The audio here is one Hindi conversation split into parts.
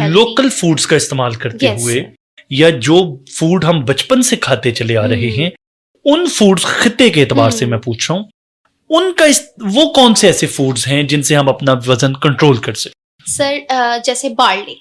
लोकल फूड्स का इस्तेमाल करते हुए या जो फूड हम बचपन से खाते चले आ रहे हैं, उन फूड्स खिते के एतबार से मैं पूछ रहा हूँ, उनका वो कौन से ऐसे फूड्स हैं जिनसे हम अपना वजन कंट्रोल कर सकते? सर जैसे बार्ले,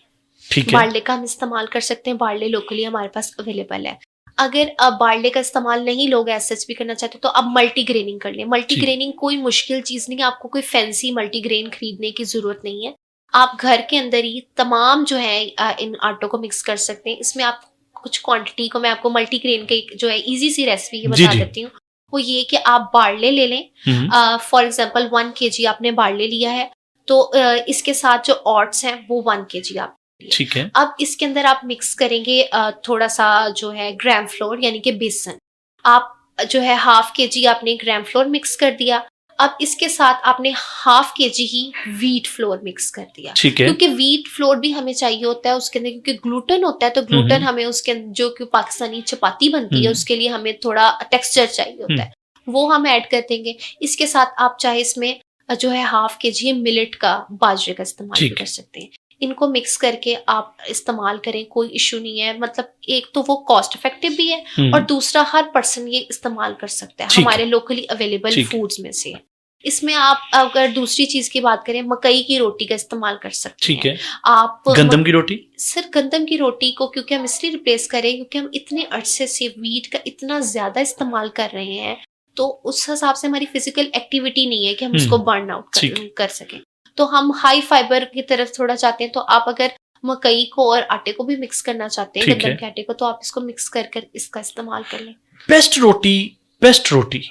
ठीक है, बार्ले का हम इस्तेमाल कर सकते हैं। बार्ले लोकली हमारे पास अवेलेबल है। अगर अब बार्ले का इस्तेमाल नहीं लोग एसएच भी करना चाहते तो अब मल्टीग्रेनिंग कर लें। मल्टीग्रेनिंग कोई मुश्किल चीज नहीं है, आपको कोई फैंसी मल्टीग्रेन खरीदने की जरूरत नहीं है। आप घर के अंदर ही तमाम जो है इन आटों को मिक्स कर सकते हैं। इसमें आप कुछ क्वांटिटी को मैं आपको मल्टीग्रेन के जो है इजी सी रेसिपी बता देती हूँ। वो ये कि आप बार्ले ले लें। फॉर एग्जाम्पल 1 kg आपने बार्ले लिया है तो इसके साथ जो ओट्स हैं वो 1 kg आप, ठीक है। अब इसके अंदर आप मिक्स करेंगे थोड़ा सा जो है ग्राम फ्लोर यानी कि बेसन। आप जो है 1/2 kg आपने ग्राम फ्लोर मिक्स कर दिया। अब इसके साथ आपने 1/2 kg ही व्हीट फ्लोर मिक्स कर दिया, ठीक है, क्योंकि व्हीट फ्लोर भी हमें चाहिए होता है उसके अंदर, क्योंकि ग्लूटेन होता है। तो ग्लूटेन हमें उसके अंदर जो कि पाकिस्तानी चपाती बनती है उसके लिए हमें थोड़ा टेक्सचर चाहिए होता है, वो हम ऐड कर देंगे। इसके साथ आप चाहे इसमें जो है 1/2 kg मिलेट का, बाजरे का इस्तेमाल कर सकते हैं। इनको मिक्स करके आप इस्तेमाल करें, कोई इशू नहीं है। मतलब एक तो वो कॉस्ट इफेक्टिव भी है और दूसरा हर पर्सन ये इस्तेमाल कर सकता है, हमारे लोकली अवेलेबल फूड्स में से। इसमें आप अगर दूसरी चीज की बात करें, मकई की रोटी का इस्तेमाल कर सकते हैं। ठीक है। आप गंदम की रोटी? सर गंदम की रोटी को क्योंकि हम इसलिए रिप्लेस करें क्योंकि हम इतने अरसे से व्हीट का इतना ज्यादा इस्तेमाल कर रहे हैं, तो उस हिसाब से हमारी फिजिकल एक्टिविटी नहीं है कि हम उसको बर्न आउट कर सकें। तो हम हाई फाइबर की तरफ थोड़ा चाहते हैं। तो आप अगर मकई को और आटे को भी मिक्स करना चाहते हैं, गंदम के आटे को, तो आप इसको मिक्स कर इसका इस्तेमाल कर लें। बेस्ट रोटी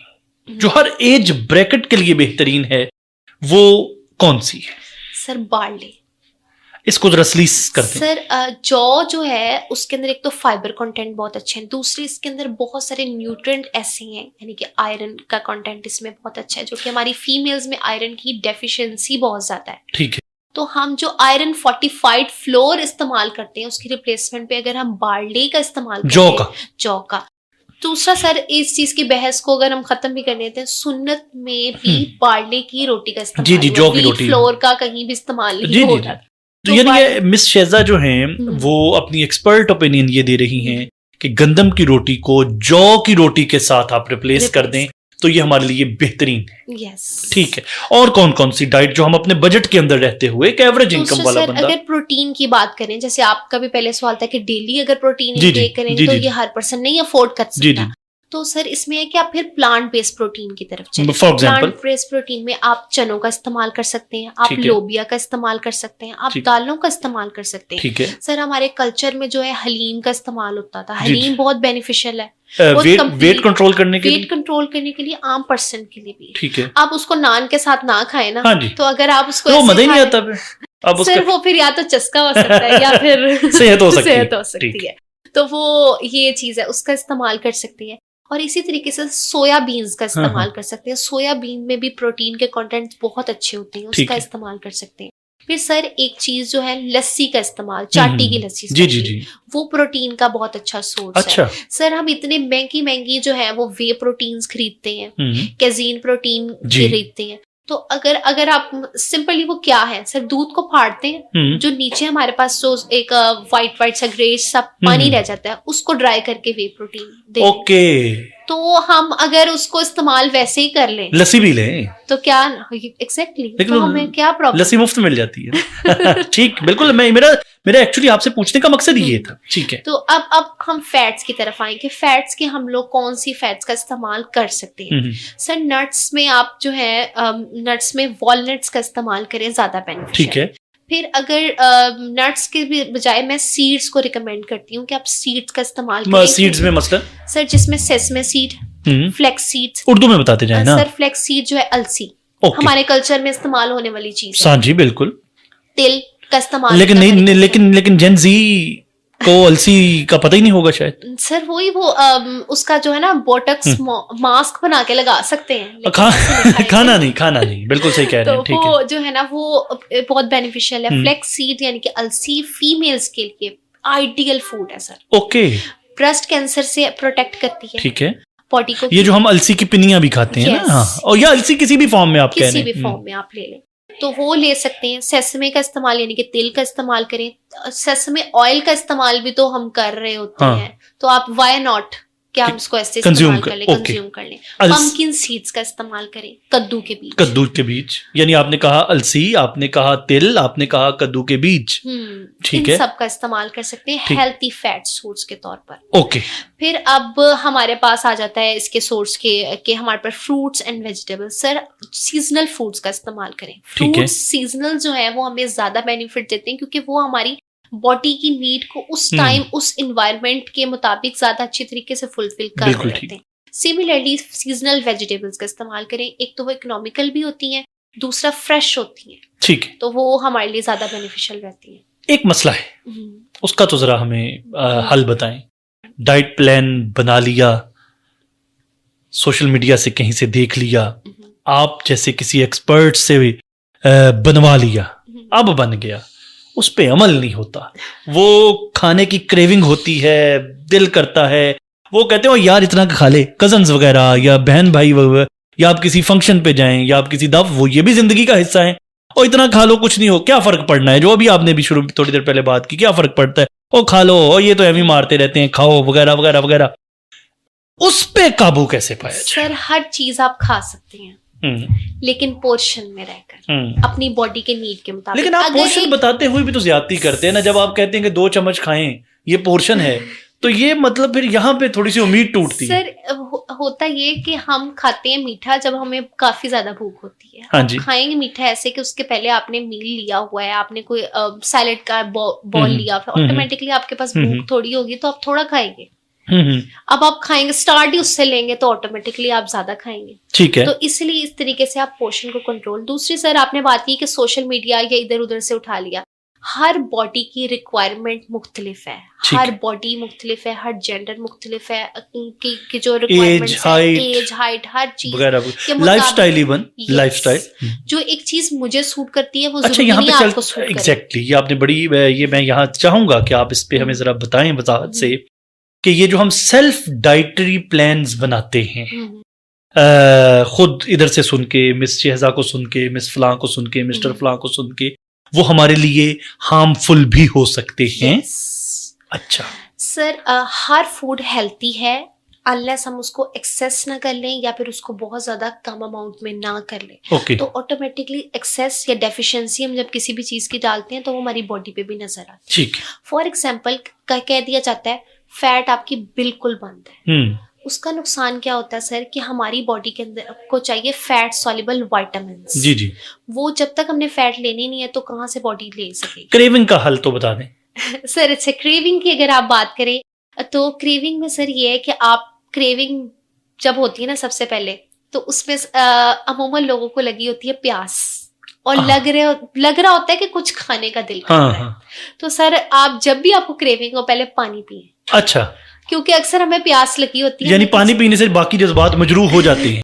जो हर एज ब्रैकेट के लिए बेहतरीन है वो कौन सी है? Sir barley. इसको जरा स्लीस करते हैं। सर जौ जो है उसके अंदर एक तो फाइबर कंटेंट बहुत अच्छे हैं, दूसरे इसके अंदर बहुत सारे न्यूट्रिएंट ऐसे हैं, यानी कि आयरन का कंटेंट इसमें बहुत अच्छा है, जो कि हमारी फीमेल्स में आयरन की डेफिशिएंसी बहुत ज्यादा है। ठीक है। तो हम जो आयरन फोर्टिफाइड फ्लोर इस्तेमाल करते हैं उसकी रिप्लेसमेंट पे अगर हम बार्ले का इस्तेमाल करते हैं, जौ का। दूसरा सर इस चीज की बहस को अगर हम खत्म भी कर लेते हैं, सुन्नत में भी बार्ले की रोटी का इस्तेमाल, जी जौ की रोटी, फ्लोर का कहीं भी इस्तेमाल नहीं हो रहा। तो यानी ये मिस शेजा जो हैं वो अपनी एक्सपर्ट ओपिनियन ये दे रही हैं कि गंदम की रोटी को जौ की रोटी के साथ आप रिप्लेस कर दें तो ये हमारे लिए बेहतरीन है। यस, ठीक है। और कौन कौन सी डाइट जो हम अपने बजट के अंदर रहते हुए एक एवरेज इनकम वाला बंदा, अगर प्रोटीन की बात करें, जैसे आपका भी पहले सवाल था कि डेली अगर प्रोटीन इंटेक करेंगे तो ये हर पर्सन नहीं अफोर्ड कर सकता। तो सर इसमें है कि आप फिर प्लांट बेस्ड प्रोटीन की तरफ चलें। प्लांट बेस्ड प्रोटीन में आप चनों का इस्तेमाल कर सकते हैं, आप लोबिया का इस्तेमाल कर सकते हैं, आप दालों का इस्तेमाल कर सकते हैं। ठीक है। सर हमारे कल्चर में जो है हलीम का इस्तेमाल होता था, हलीम बहुत बेनिफिशियल है वेट कंट्रोल करने के लिए आम पर्सन के लिए भी। ठीक है। आप उसको नान के साथ ना खाए ना, तो अगर आप उसको तो मजा ही नहीं आता अब सर वो फिर या तो चस्का हो सकता है या फिर सेहत हो सकती है। तो वो ये चीज है, उसका इस्तेमाल कर सकती है। और इसी तरीके से सोयाबीन्स का इस्तेमाल कर सकते हैं। सोयाबीन में भी प्रोटीन के कंटेंट बहुत अच्छे होते हैं, उसका इस्तेमाल कर सकते हैं। फिर सर एक चीज जो है लस्सी का इस्तेमाल, चाटी की लस्सी, जी, वो प्रोटीन का बहुत अच्छा सोर्स है। सर हम इतने महंगी जो है वो वे प्रोटीन्स खरीदते हैं, कैजीन प्रोटीन खरीदते हैं। तो अगर आप सिंपली, वो क्या है सर, दूध को फाड़ते हैं, जो नीचे हमारे पास जो एक व्हाइट सा ग्रेस सा पानी रह जाता है उसको ड्राई करके वे प्रोटीन दे। ओके। तो हम अगर उसको इस्तेमाल वैसे ही कर लें, लस्सी भी लें, तो क्या एग्जैक्टली तो हमें क्या प्रॉब्लम, लस्सी मुफ्त मिल जाती है। ठीक, बिल्कुल। मेरा एक्चुअली आपसे पूछने का मकसद ये था। ठीक है। तो अब हम फैट्स की तरफ आएंगे। फैट्स के हम लोग कौन सी फैट्स का इस्तेमाल कर सकते हैं? सर नट्स में आप जो है नट्स में वॉलनट्स का इस्तेमाल करें, ज्यादा बेनिफिशियल। ठीक है। फिर अगर नट्स के बजाय मैं सीड्स को रिकमेंड करती हूँ कि आप सीड्स का इस्तेमाल करें। सीड्स में मतलब सर जिसमें sesame seed, flax seeds, Urdu में बताते जाए ना। सर फ्लेक्स सीड जो है अलसी, हमारे कल्चर में इस्तेमाल होने वाली चीज है। हाँ जी, बिल्कुल। तिल का इस्तेमाल, लेकिन जेन जी को अलसी का पता ही नहीं होगा शायद। सर वही वो उसका जो है ना बोटक्स मास्क बना के लगा सकते हैं। खाना नहीं, बिल्कुल सही कह रहे हैं। तो वो जो है ना वो बहुत बेनिफिशियल है। फ्लेक्स सीड यानी कि अलसी फीमेल्स के लिए आइडियल फूड है सर। ओके। ब्रेस्ट कैंसर से प्रोटेक्ट करती है। ठीक है। बॉडी को, ये जो हम अलसी की पिनियां भी खाते हैं ना, और या अलसी किसी भी फॉर्म में आप कह रहे हैं, किसी भी फॉर्म में आप ले लें। तो वो ले सकते हैं। सेसमे का इस्तेमाल यानी कि तिल का इस्तेमाल करें। सेसमे ऑयल का इस्तेमाल भी तो हम कर रहे होते हैं, तो आप वाई नॉट क्या हम उसको ऐसे इस्तेमाल कर लें, कंज्यूम कर लें। पंपकिन सीड्स का इस्तेमाल करें, कद्दू के बीज। कद्दू के बीज यानी आपने कहा अलसी, आपने कहा तिल, आपने कहा कद्दू के बीज, ठीक है, इन सब का इस्तेमाल कर सकते हैं हेल्थी फैट सोर्स के तौर पर। ओके। फिर अब हमारे पास आ जाता है इसके सोर्स के हमारे पास fruits and vegetables. Sir seasonal fruits का इस्तेमाल करें। फ्रूट्स सीजनल जो है वो हमें ज्यादा बेनिफिट देते हैं क्योंकि वो हमारी बॉडी की नीड को उस टाइम उस एनवायरनमेंट के मुताबिक ज्यादा अच्छी तरीके से फुलफिल कर देते हैं। सिमिलरली सीजनल वेजिटेबल्स का इस्तेमाल करें। एक तो वो इकोनॉमिकल भी होती हैं, दूसरा फ्रेश होती हैं, ठीक है, तो वो हमारे लिए ज्यादा बेनिफिशियल रहती हैं। एक मसला है, उसका तो जरा हमें हल बताएं। डाइट प्लान बना लिया, सोशल मीडिया से कहीं से देख लिया, आप जैसे किसी एक्सपर्ट से भी बनवा लिया, अब बन गया, उस पे अमल नहीं होता, वो खाने की क्रेविंग होती है, दिल करता है, वो कहते हो यार इतना खा ले, कजन्स वगैरह या बहन भाई वगैरह, या आप किसी फंक्शन पे जाएं या आप किसी वो ये भी जिंदगी का हिस्सा है, और इतना खा लो कुछ नहीं हो, क्या फर्क पड़ना है, जो अभी आपने भी शुरू थोड़ी देर पहले बात की, क्या फर्क पड़ता है, ओ खा लो, और ये तो एवं मारते रहते हैं, खाओ वगैरह वगैरह वगैरह। उस पे काबू कैसे पाया जाए? सर हर चीज आप खा सकते हैं लेकिन पोर्शन में रहकर, अपनी बॉडी के नीड के मुताबिक। लेकिन आप पोर्शन बताते हुए भी तो ज्यादती करते हैं ना, जब आप कहते हैं कि 2 चम्मच खाएं, ये पोर्शन है, तो ये मतलब फिर यहाँ पे थोड़ी सी उम्मीद टूटती है। सर होता ये कि हम खाते हैं मीठा जब हमें काफी ज्यादा भूख होती है। हाँ जी। खाएंगे मीठा ऐसे कि उसके पहले आपने मील लिया हुआ है, आपने कोई सैलेड का बॉल लिया, फिर ऑटोमेटिकली आपके पास भूख थोड़ी होगी तो आप थोड़ा खाएंगे। अब आप खाएंगे, स्टार्ट ही उससे लेंगे तो ऑटोमेटिकली आप ज्यादा खाएंगे, ठीक है। तो इसलिए इस तरीके से आप पोर्शन को कंट्रोल। दूसरी सर आपने बात की कि सोशल मीडिया या इधर उधर से उठा लिया, हर बॉडी की रिक्वायरमेंट मुख्तलिफ है, हर बॉडी मुख्तलिफ है, हर जेंडर मुख्तलिफ है, कि जो रिक्वायरमेंट्स है, एज हाइट हर चीज, लाइफस्टाइल, इवन लाइफस्टाइल, जो एक चीज मुझे सूट करती है वो जरूरी नहीं है आपको सूट करे। एग्जैक्टली, ये आपने बड़ी, ये मैं यहाँ चाहूंगा कि आप इस पे हमें जरा बताएं वजाहत से कि ये जो हम सेल्फ डाइटरी प्लान्स बनाते हैं, खुद इधर से सुन के, मिस शहजा को सुन के, मिस फलां को सुन के, मिस्टर फलां को सुन के, वो हमारे लिए हार्मफुल भी हो सकते हैं। अच्छा सर, हर फूड हेल्थी है अनलेस हम उसको एक्सेस ना कर लें या फिर उसको बहुत ज्यादा कम अमाउंट में ना कर लें। तो ऑटोमेटिकली एक्सेस या डेफिशिएंसी हम जब किसी भी चीज की डालते हैं तो वो हमारी बॉडी पे भी नजर आती है। फॉर एग्जाम्पल कह दिया जाता है फैट आपकी बिल्कुल बंद है, उसका नुकसान क्या होता है सर कि हमारी बॉडी के अंदर को चाहिए फैट सॉल्युबल विटामिन्स। जी जी, वो जब तक हमने फैट लेनी नहीं है तो कहाँ से बॉडी ले सकेगी। क्रेविंग का हल तो बता दें। सर अच्छा, क्रेविंग की अगर आप बात करें तो क्रेविंग में सर ये है कि आप क्रेविंग जब होती है ना सबसे पहले तो उसमें अमूमन लोगों को लगी होती है प्यास और लग रहा होता है कि कुछ खाने का दिल कर रहा है। तो सर आप जब भी आपको क्रेविंग हो पहले पानी पिए। अच्छा, क्योंकि अक्सर हमें प्यास लगी होती है, यानी पानी पीने से बाकी जज्बात मजरूह हो जाते हैं।